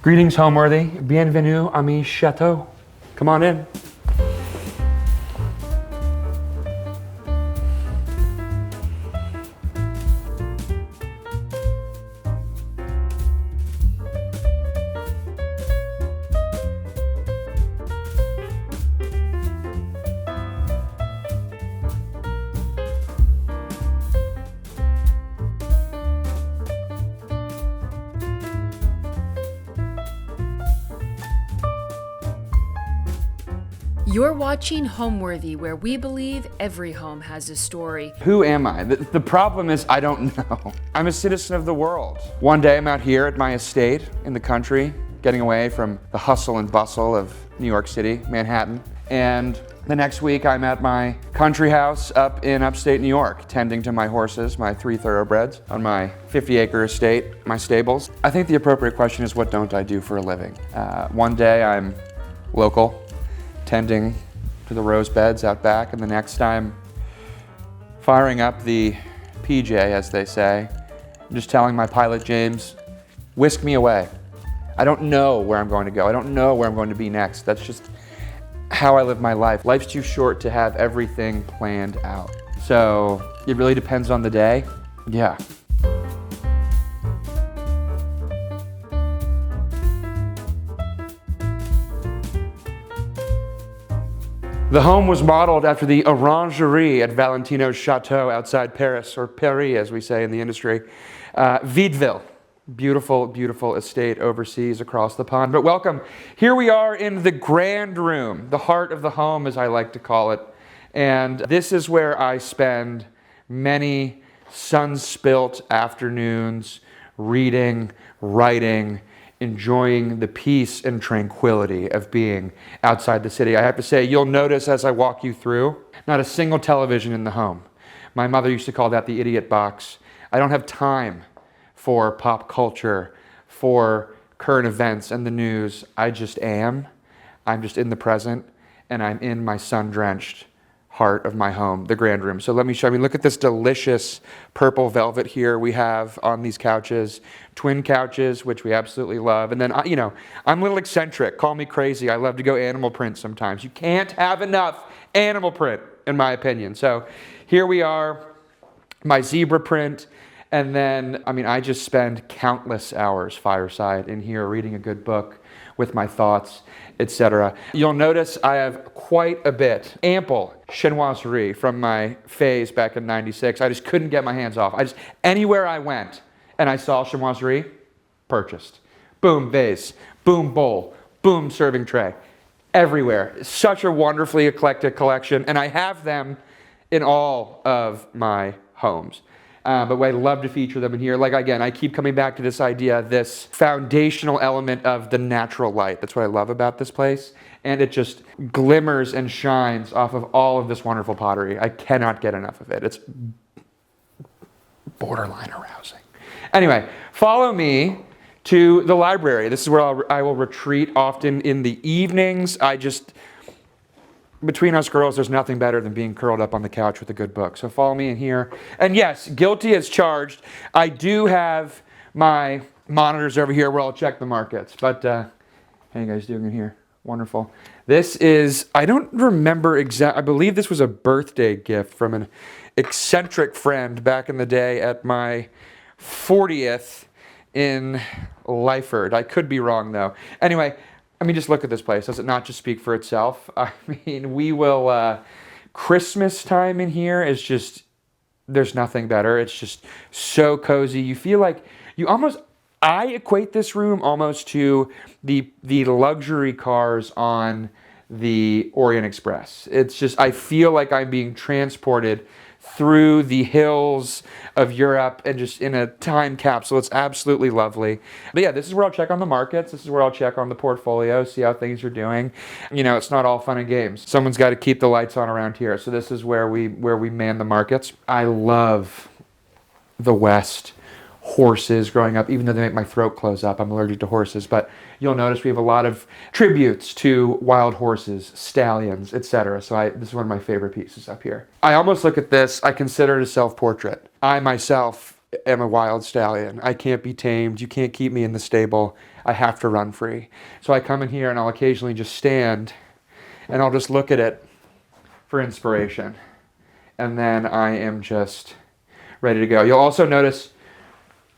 Greetings, Homeworthy. Bienvenue à mi Chateau. Come on in. You're watching Homeworthy, where we believe every home has a story. Who am I? The problem is I don't know. I'm a citizen of the world. One day I'm out here at my estate in the country, getting away from the hustle and bustle of New York City, Manhattan. And the next week I'm at my country house up in upstate New York, tending to my horses, my 3 thoroughbreds, on my 50-acre estate, my stables. I think the appropriate question is, what don't I do for a living? One day I'm local, tending to the rose beds out back, and the next time firing up the PJ, as they say, I'm just telling my pilot James, whisk me away. I don't know where I'm going to go. I don't know where I'm going to be next. That's just how I live my life. Life's too short to have everything planned out. So it really depends on the day. Yeah. The home was modeled after the orangerie at Valentino Château outside Paris, or Paris as we say in the industry. Videville, beautiful, beautiful estate overseas across the pond. But welcome, here we are in the grand room, the heart of the home as I like to call it. And this is where I spend many sun-spilt afternoons reading, writing, enjoying the peace and tranquility of being outside the city. I have to say, you'll notice as I walk you through, not a single television in the home. My mother used to call that the idiot box. I don't have time for pop culture, for current events and the news. I just am. I'm just in the present, and I'm in my sun-drenched heart of my home, the grand room. So let me show you. Look at this delicious purple velvet here we have on these couches. Twin couches, which we absolutely love. And then, I'm a little eccentric. Call me crazy. I love to go animal print sometimes. You can't have enough animal print, in my opinion. So here we are, my zebra print. And then, I just spend countless hours fireside in here reading a good book with my thoughts, etc. You'll notice I have quite a bit, ample chinoiserie from my phase back in '96. I just couldn't get my hands off. Anywhere I went and I saw chinoiserie, purchased. Boom, vase, boom, bowl, boom, serving tray. Everywhere. Such a wonderfully eclectic collection, and I have them in all of my homes. But I love to feature them in here. Like, again, I keep coming back to this idea, this foundational element of the natural light. That's what I love about this place. And it just glimmers and shines off of all of this wonderful pottery. I cannot get enough of it. It's borderline arousing. Anyway, follow me to the library. This is where I will retreat often in the evenings. Between us girls, there's nothing better than being curled up on the couch with a good book. So follow me in here. And yes, guilty as charged. I do have my monitors over here where I'll check the markets. But how are you guys doing in here? Wonderful. This is, I don't remember I believe this was a birthday gift from an eccentric friend back in the day at my 40th in Lyford. I could be wrong though. Anyway, just look at this place. Does it not just speak for itself? Christmas time in here is just, there's nothing better. It's just so cozy. You feel like I equate this room almost to the luxury cars on the Orient Express. It's just, I feel like I'm being transported through the hills of Europe and just in a time capsule. It's absolutely lovely. But yeah, this is where I'll check on the markets. This is where I'll check on the portfolio, see how things are doing. It's not all fun and games. Someone's got to keep the lights on around here. So this is where we man the markets. I love the West. Horses growing up, even though they make my throat close up. I'm allergic to horses, but you'll notice we have a lot of tributes to wild horses, stallions, etc. So this is one of my favorite pieces up here. I almost look at this, I consider it a self-portrait. I myself am a wild stallion. I can't be tamed. You can't keep me in the stable. I have to run free. So I come in here and I'll occasionally just stand and I'll just look at it for inspiration. And then I am just ready to go. You'll also notice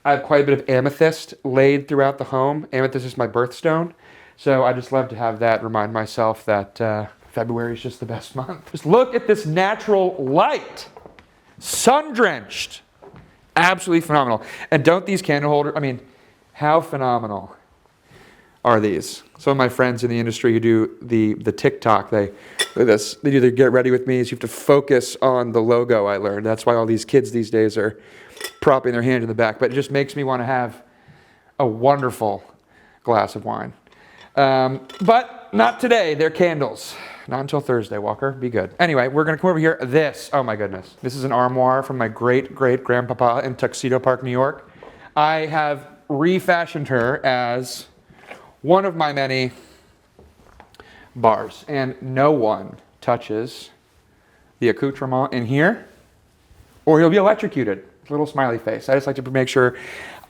I have quite a bit of amethyst laid throughout the home. Amethyst is my birthstone. So I just love to have that remind myself that February is just the best month. Just look at this natural light. Sun-drenched. Absolutely phenomenal. And don't these candle holders, I mean, how phenomenal are these? Some of my friends in the industry who do the TikTok, they do this. They do the get ready with me. So you have to focus on the logo, I learned. That's why all these kids these days are propping their hand in the back. But it just makes me want to have a wonderful glass of wine. But not today. They're candles. Not until Thursday, Walker. Be good. Anyway, we're going to come over here. Oh my goodness. This is an armoire from my great-great-grandpapa in Tuxedo Park, New York. I have refashioned her as one of my many bars. And no one touches the accoutrement in here or he'll be electrocuted. Little smiley face. I just like to make sure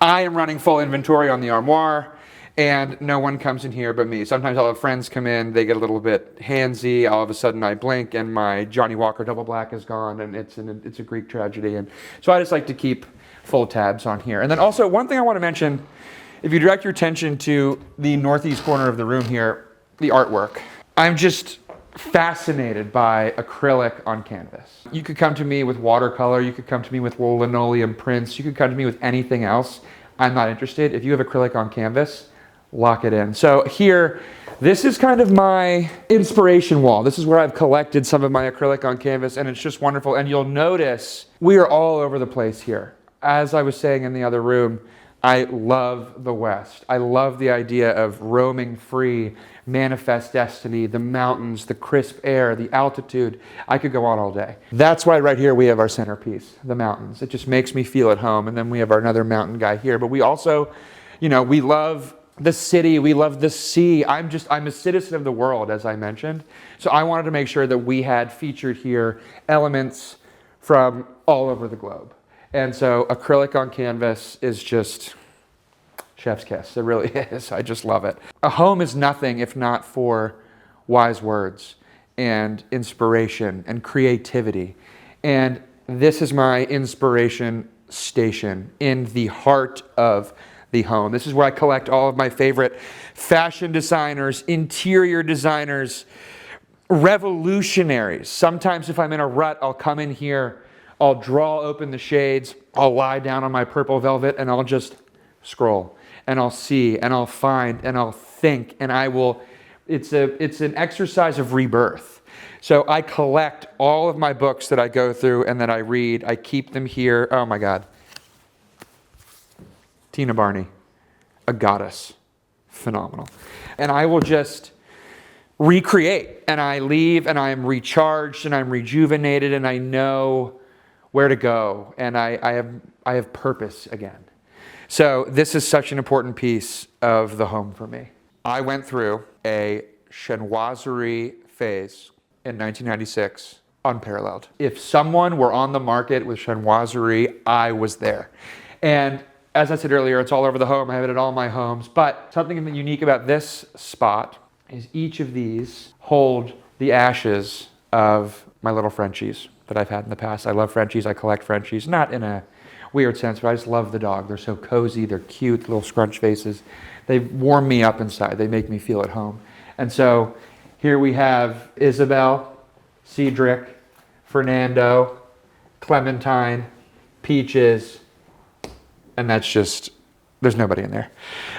I am running full inventory on the armoire and no one comes in here but me. Sometimes I'll have friends come in, they get a little bit handsy, all of a sudden I blink and my Johnny Walker double black is gone and it's a Greek tragedy. And so I just like to keep full tabs on here. And then also one thing I want to mention, if you direct your attention to the northeast corner of the room here, the artwork. I'm just fascinated by acrylic on canvas. You could come to me with watercolor, you could come to me with linoleum prints, you could come to me with anything else. I'm not interested. If you have acrylic on canvas, lock it in. So here, this is kind of my inspiration wall. This is where I've collected some of my acrylic on canvas and it's just wonderful. And you'll notice we are all over the place here. As I was saying in the other room, I love the West. I love the idea of roaming free, manifest destiny, the mountains, the crisp air, the altitude. I could go on all day. That's why right here we have our centerpiece, the mountains. It just makes me feel at home. And then we have our another mountain guy here. But we also, we love the city, we love the sea. I'm a citizen of the world, as I mentioned. So I wanted to make sure that we had featured here elements from all over the globe. And so acrylic on canvas is just chef's kiss. It really is. I just love it. A home is nothing if not for wise words and inspiration and creativity. And this is my inspiration station in the heart of the home. This is where I collect all of my favorite fashion designers, interior designers, revolutionaries. Sometimes if I'm in a rut, I'll come in here, I'll draw open the shades, I'll lie down on my purple velvet and I'll just scroll and I'll see and I'll find and I'll think and it's an exercise of rebirth. So I collect all of my books that I go through and that I read. I keep them here. Oh my God. Tina Barney, a goddess, phenomenal. And I will just recreate and I leave and I'm recharged and I'm rejuvenated and I know where to go and I have purpose again. So this is such an important piece of the home for me. I went through a chinoiserie phase in 1996, unparalleled. If someone were on the market with chinoiserie, I was there. And as I said earlier, it's all over the home. I have it at all my homes. But something unique about this spot is each of these hold the ashes of my little Frenchies that I've had in the past. I love Frenchies. I collect Frenchies, not in a weird sense, but I just love the dog. They're so cozy. They're cute, little scrunch faces. They warm me up inside. They make me feel at home. And so here we have Isabel, Cedric, Fernando, Clementine, Peaches, and that's just, there's nobody in there.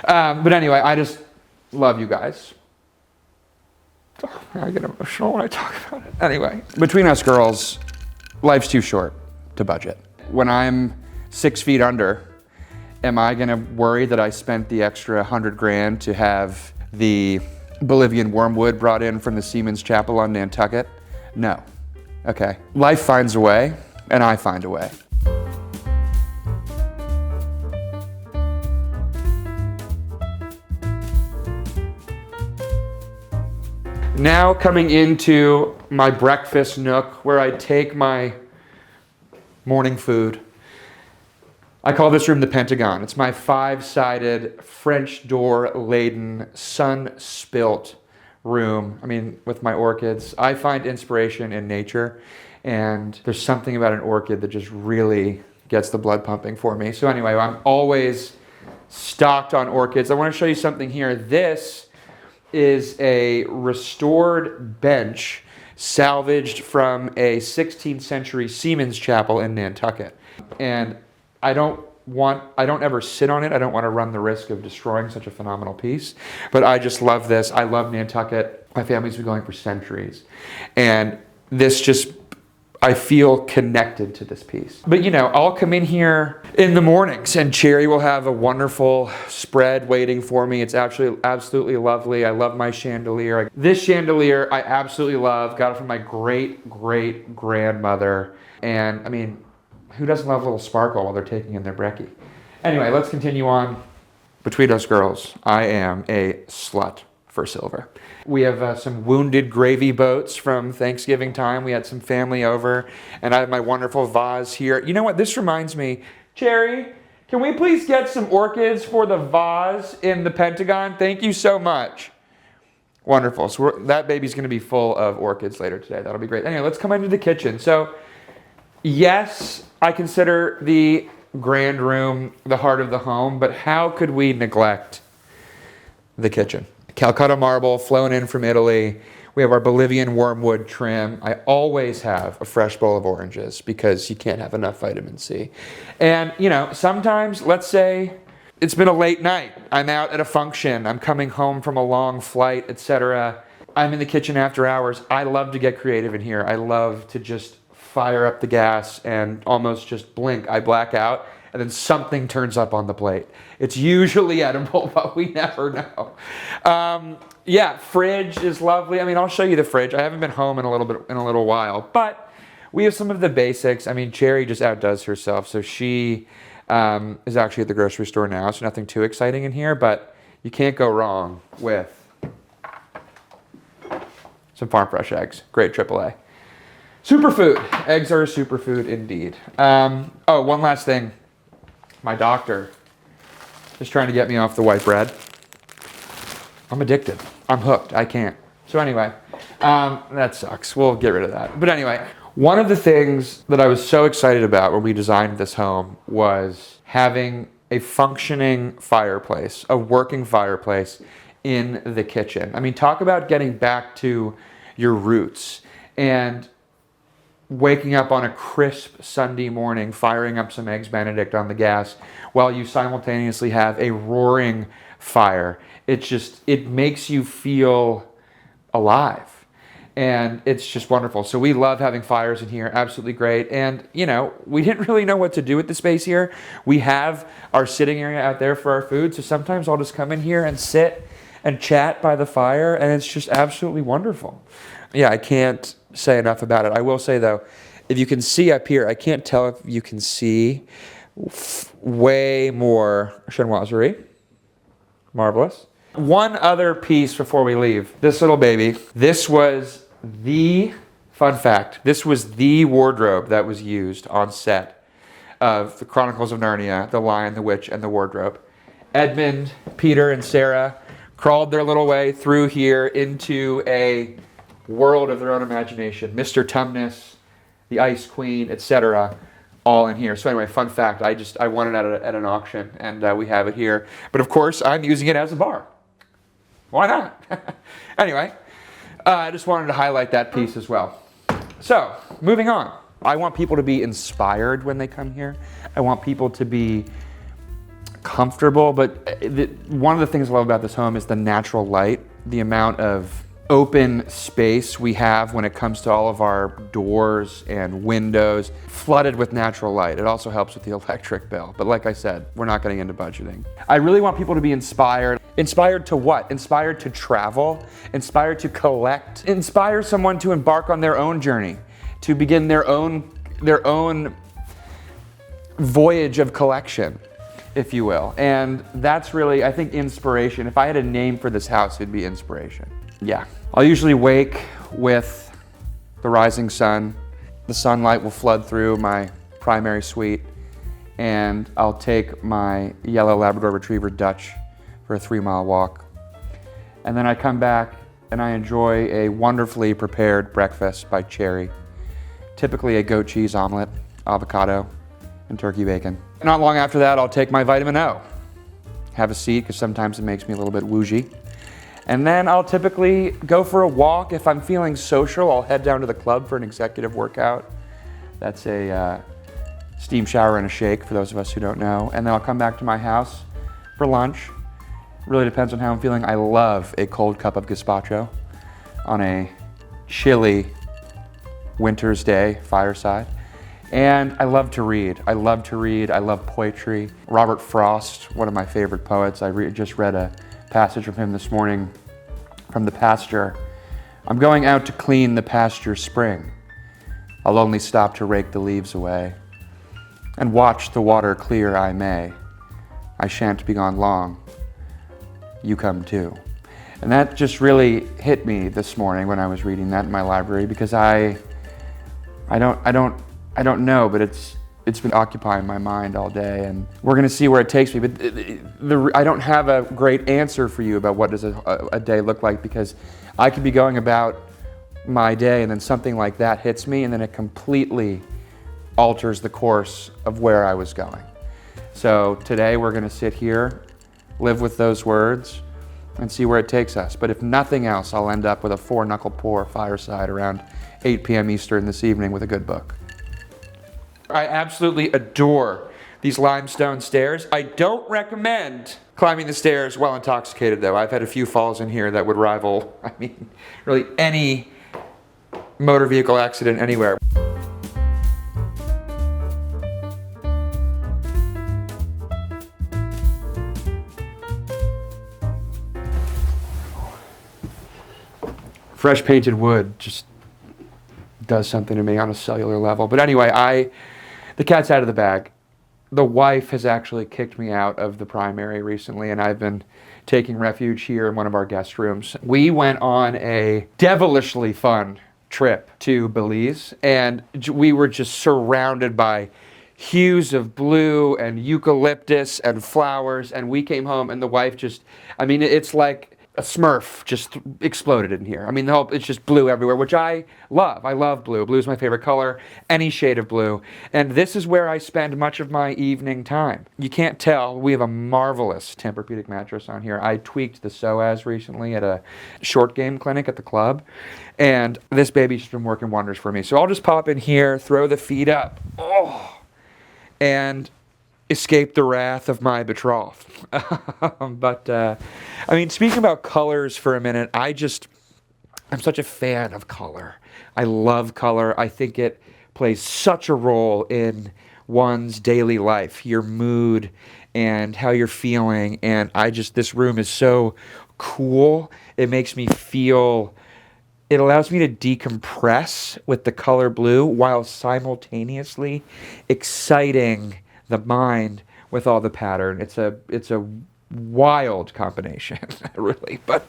But anyway, I just love you guys. Oh, I get emotional when I talk about it. Anyway, between us girls, life's too short to budget. When I'm 6 feet under, am I gonna worry that I spent the extra 100 grand to have the Bolivian wormwood brought in from the Seamen's Chapel on Nantucket? No. Okay. Life finds a way, and I find a way. Now coming into my breakfast nook where I take my morning food. I call this room the Pentagon. It's my 5-sided, French door laden, sun spilt room. I mean, with my orchids. I find inspiration in nature, and there's something about an orchid that just really gets the blood pumping for me. So anyway, I'm always stocked on orchids. I want to show you something here. This is a restored bench salvaged from a 16th century seaman's chapel in Nantucket. And I don't ever sit on it. I don't want to run the risk of destroying such a phenomenal piece, but I just love this. I love Nantucket. My family's been going for centuries. And this just, I feel connected to this piece. But you know, I'll come in here in the mornings and Cherry will have a wonderful spread waiting for me. It's absolutely lovely. I love my chandelier. This chandelier I absolutely love. Got it from my great grandmother. And I mean, who doesn't love a little sparkle while they're taking in their brekkie? Anyway, let's continue on. Between us girls, I am a slut for silver. We have some wounded gravy boats from Thanksgiving time. We had some family over, and I have my wonderful vase here. You know what? This reminds me, Cherry, can we please get some orchids for the vase in the Pentagon? Thank you so much. Wonderful. So that baby's going to be full of orchids later today. That'll be great. Anyway, let's come into the kitchen. So, yes, I consider the grand room the heart of the home, but how could we neglect the kitchen? Calcutta marble flown in from Italy. We have our Bolivian wormwood trim. I always have a fresh bowl of oranges because you can't have enough vitamin C. And, you know, sometimes, let's say it's been a late night. I'm out at a function. I'm coming home from a long flight, etc. I'm in the kitchen after hours. I love to get creative in here. I love to just fire up the gas and almost just blink. I black out and then something turns up on the plate. It's usually edible, but we never know. Yeah, fridge is lovely. I mean, I'll show you the fridge. I haven't been home in a little while, but we have some of the basics. I mean, Cherry just outdoes herself, so she is actually at the grocery store now, so nothing too exciting in here, but you can't go wrong with some farm fresh eggs. Great AAA. Superfood. Eggs are a superfood indeed. Oh, one last thing. My doctor is trying to get me off the white bread. I'm addicted. I'm hooked. I can't. So anyway, that sucks. We'll get rid of that. But anyway, one of the things that I was so excited about when we designed this home was having a functioning fireplace, a working fireplace in the kitchen. I mean, talk about getting back to your roots and waking up on a crisp Sunday morning, firing up some Eggs Benedict on the gas while you simultaneously have a roaring fire. It makes you feel alive. And it's just wonderful. So we love having fires in here. Absolutely great. And, you know, we didn't really know what to do with the space here. We have our sitting area out there for our food. So sometimes I'll just come in here and sit and chat by the fire. And it's just absolutely wonderful. Yeah, I can't say enough about it. I will say, though, if you can see up here, I can't tell if you can see way more chinoiserie. Marvelous. One other piece before we leave. This little baby. This was the, fun fact, this was the wardrobe that was used on set of The Chronicles of Narnia, The Lion, the Witch, and the Wardrobe. Edmund, Peter, and Sarah crawled their little way through here into a world of their own imagination. Mr. Tumnus, the Ice Queen, etc., all in here. So anyway, fun fact, I won it at an auction, and we have it here. But of course, I'm using it as a bar. Why not? Anyway, I just wanted to highlight that piece as well. So, moving on. I want people to be inspired when they come here. I want people to be comfortable, but one of the things I love about this home is the natural light, the amount of open space we have when it comes to all of our doors and windows, flooded with natural light. It also helps with the electric bill. But like I said, we're not getting into budgeting. I really want people to be inspired. Inspired to what? Inspired to travel, inspired to collect, inspire someone to embark on their own journey, to begin their own voyage of collection, if you will. And that's really, I think, inspiration. If I had a name for this house, it'd be inspiration. Yeah. I'll usually wake with the rising sun. The sunlight will flood through my primary suite, and I'll take my yellow Labrador Retriever Dutch for a 3-mile walk. And then I come back and I enjoy a wonderfully prepared breakfast by Cherry. Typically a goat cheese omelet, avocado, and turkey bacon. Not long after that, I'll take my vitamin O. Have a seat, because sometimes it makes me a little bit woozy. And then I'll typically go for a walk. If I'm feeling social, I'll head down to the club for an executive workout. That's a steam shower and a shake, for those of us who don't know. And then I'll come back to my house for lunch. Really depends on how I'm feeling. I love a cold cup of gazpacho on a chilly winter's day, fireside. And I love to read. I love poetry. Robert Frost, one of my favorite poets. I just read a passage from him this morning from The Pasture. I'm going out to clean the pasture spring. I'll only stop to rake the leaves away and watch the water clear I may. I shan't be gone long. You come too. And that just really hit me this morning when I was reading that in my library, because I don't know, but it's been occupying my mind all day, and we're gonna see where it takes me. But I don't have a great answer for you about what does a day look like, because I could be going about my day and then something like that hits me, and then it completely alters the course of where I was going. So today we're gonna sit here, live with those words, and see where it takes us. But if nothing else, I'll end up with a 4-knuckle pour fireside around 8 p.m. Eastern this evening with a good book. I absolutely adore these limestone stairs. I don't recommend climbing the stairs while intoxicated, though. I've had a few falls in here that would rival, really any motor vehicle accident anywhere. Fresh painted wood just does something to me on a cellular level. But anyway, the cat's out of the bag. The wife has actually kicked me out of the primary recently, and I've been taking refuge here in one of our guest rooms. We went on a devilishly fun trip to Belize, and we were just surrounded by hues of blue and eucalyptus and flowers, and we came home and the wife just, it's like a Smurf just exploded in here. It's just blue everywhere, which I love. I love blue. Blue is my favorite color, any shade of blue. And this is where I spend much of my evening time. You can't tell, we have a marvelous Tempur-Pedic mattress on here. I tweaked the psoas recently at a short game clinic at the club, and this baby's just been working wonders for me. So I'll just pop in here, throw the feet up, and escape the wrath of my betrothed. Speaking about colors for a minute, I'm such a fan of color. I love color. I think it plays such a role in one's daily life, your mood and how you're feeling. And this room is so cool. It makes me feel, it allows me to decompress with the color blue while simultaneously exciting the mind with all the pattern. It's a wild combination, really. But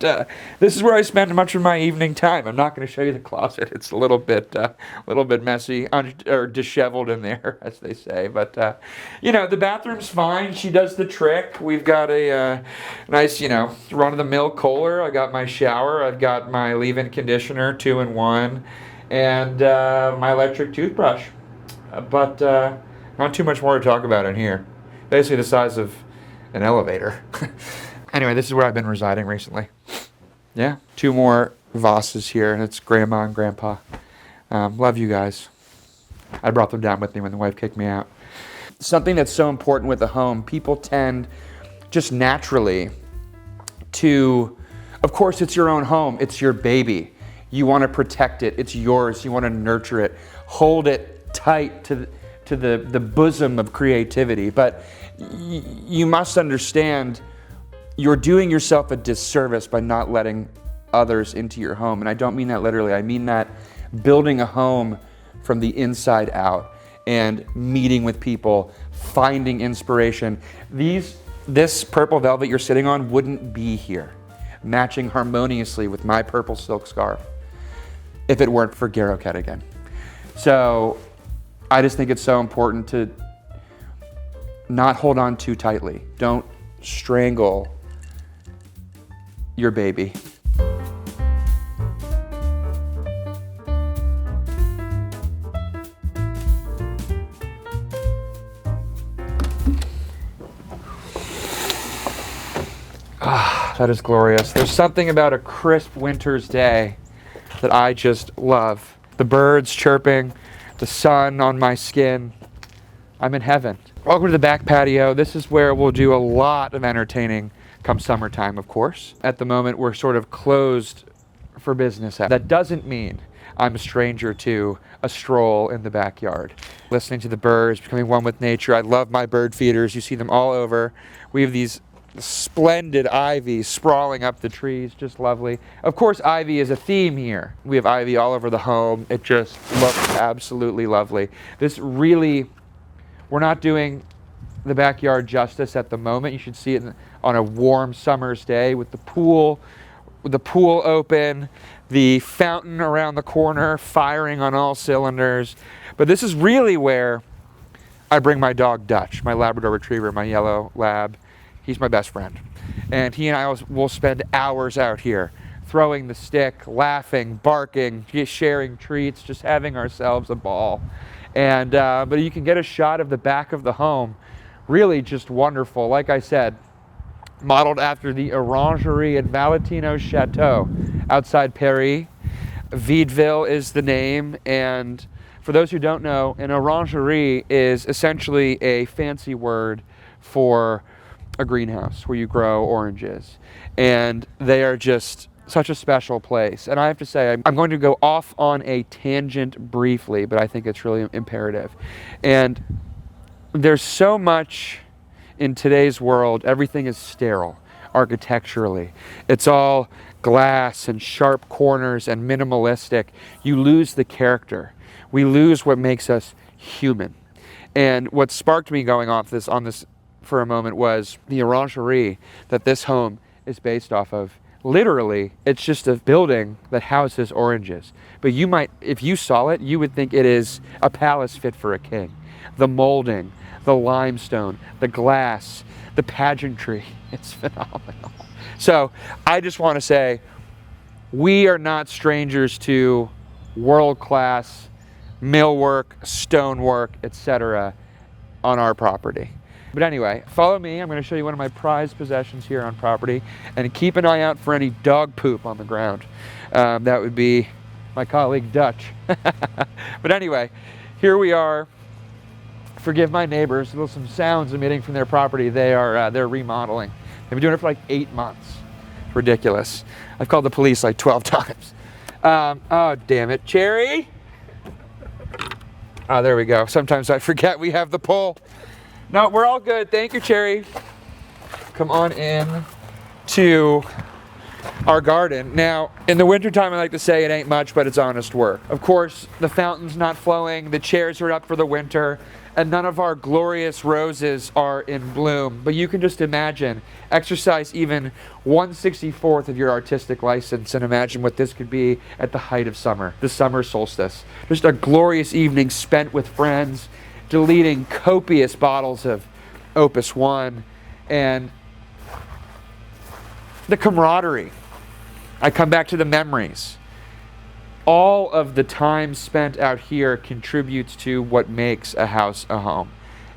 this is where I spend much of my evening time. I'm not going to show you the closet. It's a little bit messy or disheveled in there, as they say. But the bathroom's fine. She does the trick. We've got a nice, run-of-the-mill Kohler. I got my shower. I've got my leave-in conditioner, 2-in-1, and my electric toothbrush. But not too much more to talk about in here. Basically the size of an elevator. Anyway, this is where I've been residing recently. Yeah, 2 more vases here, and it's Grandma and Grandpa. Love you guys. I brought them down with me when the wife kicked me out. Something that's so important with a home, people tend just naturally to, of course it's your own home, it's your baby. You want to protect it, it's yours, you want to nurture it, hold it tight to the bosom of creativity. But you must understand you're doing yourself a disservice by not letting others into your home. And I don't mean that literally. I mean that building a home from the inside out and meeting with people, finding inspiration. This purple velvet you're sitting on wouldn't be here, matching harmoniously with my purple silk scarf, if it weren't for Garrowcat again. So I just think it's so important to not hold on too tightly. Don't strangle your baby. Ah, that is glorious. There's something about a crisp winter's day that I just love. The birds chirping, the sun on my skin. I'm in heaven. Welcome to the back patio. This is where we'll do a lot of entertaining come summertime, of course. At the moment, we're sort of closed for business. That doesn't mean I'm a stranger to a stroll in the backyard. Listening to the birds, becoming one with nature. I love my bird feeders. You see them all over. We have these splendid ivy sprawling up the trees, just lovely. Of course, ivy is a theme here. We have ivy all over the home. It just looks absolutely lovely. This really, we're not doing the backyard justice at the moment. You should see it on a warm summer's day with the pool open, the fountain around the corner firing on all cylinders. But this is really where I bring my dog Dutch, my Labrador Retriever, my yellow lab. He's my best friend. And he and I will spend hours out here throwing the stick, laughing, barking, sharing treats, just having ourselves a ball. And but you can get a shot of the back of the home. Really just wonderful. Like I said, modeled after the orangerie at Valentino Château outside Paris. Videville is the name. And for those who don't know, an orangerie is essentially a fancy word for a greenhouse where you grow oranges, and they are just such a special place. And I have to say, I'm going to go off on a tangent briefly, but I think it's really imperative. And there's so much in today's world, everything is sterile architecturally. It's all glass and sharp corners and minimalistic. You lose the character. We lose what makes us human. And what sparked me going off on this for a moment was the orangerie that this home is based off of. Literally, it's just a building that houses oranges. But you might, if you saw it, you would think it is a palace fit for a king. The molding, the limestone, the glass, the pageantry, it's phenomenal. So I just want to say, we are not strangers to world-class millwork, stonework, etc. on our property. But anyway, follow me. I'm going to show you one of my prized possessions here on property, and keep an eye out for any dog poop on the ground. That would be my colleague Dutch. But anyway, here we are. Forgive my neighbors. There's some sounds emitting from their property. They're remodeling. They've been doing it for like 8 months. It's ridiculous. I've called the police like 12 times. Oh, damn it. Cherry? Oh, there we go. Sometimes I forget we have the pole. No, we're all good. Thank you, Cherry. Come on in to our garden. Now, in the wintertime, I like to say it ain't much, but it's honest work. Of course, the fountain's not flowing, the chairs are up for the winter, and none of our glorious roses are in bloom. But you can just imagine, exercise even 1/64th of your artistic license and imagine what this could be at the height of summer, the summer solstice. Just a glorious evening spent with friends, deleting copious bottles of Opus One, and the camaraderie. I come back to the memories. All of the time spent out here contributes to what makes a house a home.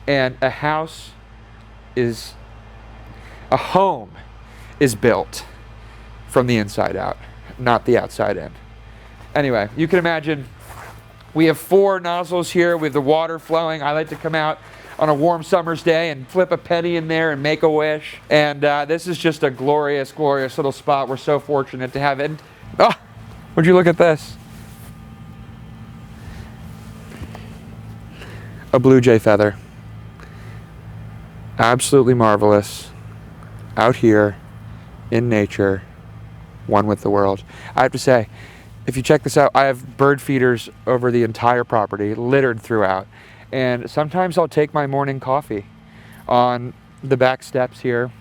And a home is built from the inside out, not the outside in. Anyway, you can imagine we have 4 nozzles here with the water flowing. I like to come out on a warm summer's day and flip a penny in there and make a wish. And this is just a glorious, glorious little spot. We're so fortunate to have it. And, oh, would you look at this? A blue jay feather. Absolutely marvelous. Out here in nature, one with the world. I have to say, if you check this out, I have bird feeders over the entire property, littered throughout. And sometimes I'll take my morning coffee on the back steps here.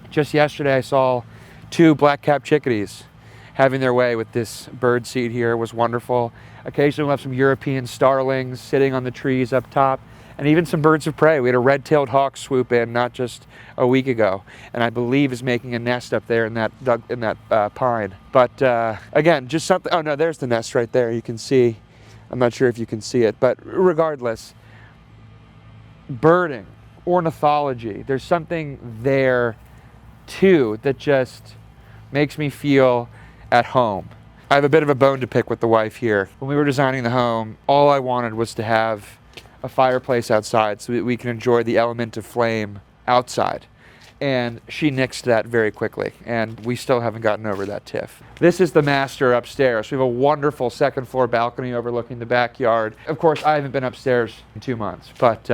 Just yesterday I saw 2 black-capped chickadees having their way with this bird seed here. It was wonderful. Occasionally we'll have some European starlings sitting on the trees up top. and even some birds of prey. We had a red-tailed hawk swoop in not just a week ago, and I believe is making a nest up there in that pine. But again, just something. Oh no, there's the nest right there. You can see. I'm not sure if you can see it, but regardless, birding, ornithology. There's something there too that just makes me feel at home. I have a bit of a bone to pick with the wife here. When we were designing the home, all I wanted was to have a fireplace outside so that we can enjoy the element of flame outside. And she nixed that very quickly, and we still haven't gotten over that tiff. This is the master upstairs. We have a wonderful second floor balcony overlooking the backyard. Of course, I haven't been upstairs in 2 months, but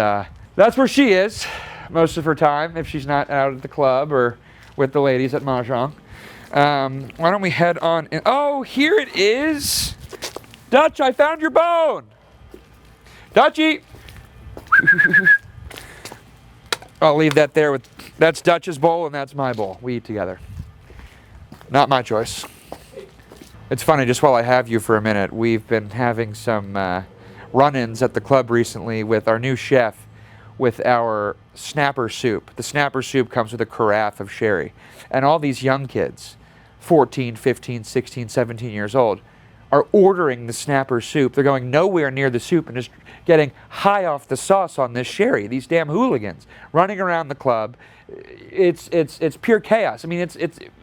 that's where she is most of her time if she's not out at the club or with the ladies at Mahjong. Why don't we head on in? Oh, here it is! Dutch, I found your bone! Dutchy! I'll leave that there with, that's Dutch's bowl and that's my bowl. We eat together. Not my choice. It's funny, just while I have you for a minute, we've been having some run-ins at the club recently with our new chef with our snapper soup. The snapper soup comes with a carafe of sherry. And all these young kids, 14, 15, 16, 17 years old, are ordering the snapper soup. They're going nowhere near the soup and just getting high off the sauce on this sherry. These damn hooligans running around the club. It's pure chaos. I mean,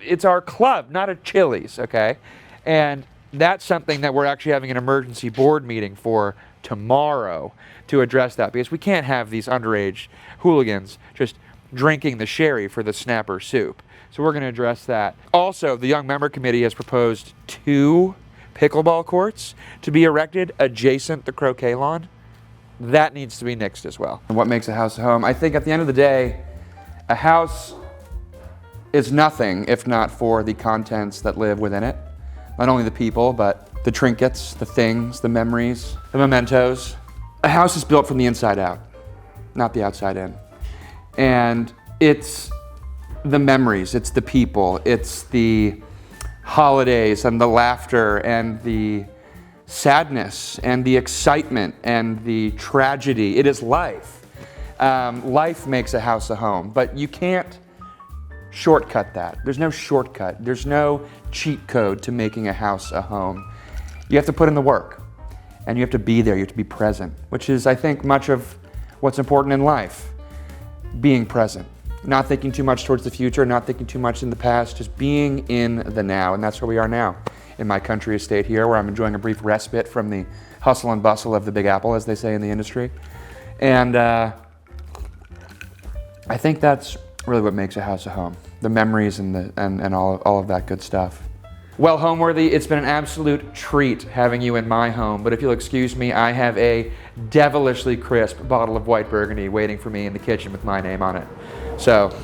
it's our club, not a Chili's, okay? And that's something that we're actually having an emergency board meeting for tomorrow to address that, because we can't have these underage hooligans just drinking the sherry for the snapper soup. So we're going to address that. Also, the Young Member Committee has proposed 2 pickleball courts to be erected adjacent the croquet lawn. That needs to be nixed as well. And what makes a house a home? I think at the end of the day, a house is nothing if not for the contents that live within it. Not only the people, but the trinkets, the things, the memories, the mementos. A house is built from the inside out, not the outside in. And it's the memories, it's the people, it's the holidays and the laughter and the sadness and the excitement and the tragedy. It is life. Life makes a house a home, but you can't shortcut that. There's no shortcut. There's no cheat code to making a house a home. You have to put in the work, and you have to be there. You have to be present, which is, I think, much of what's important in life. Being present. Not thinking too much towards the future, not thinking too much in the past, just being in the now. And that's where we are now in my country estate here, where I'm enjoying a brief respite from the hustle and bustle of the Big Apple, as they say in the industry. And I think that's really what makes a house a home. The memories and all of that good stuff. Well, Homeworthy, it's been an absolute treat having you in my home, but if you'll excuse me, I have a devilishly crisp bottle of white Burgundy waiting for me in the kitchen with my name on it. So,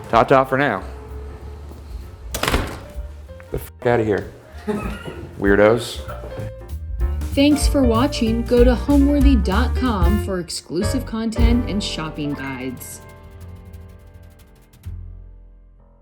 ta-ta for now. Get the f*** out of here, weirdos. Thanks for watching. Go to homeworthy.com for exclusive content and shopping guides.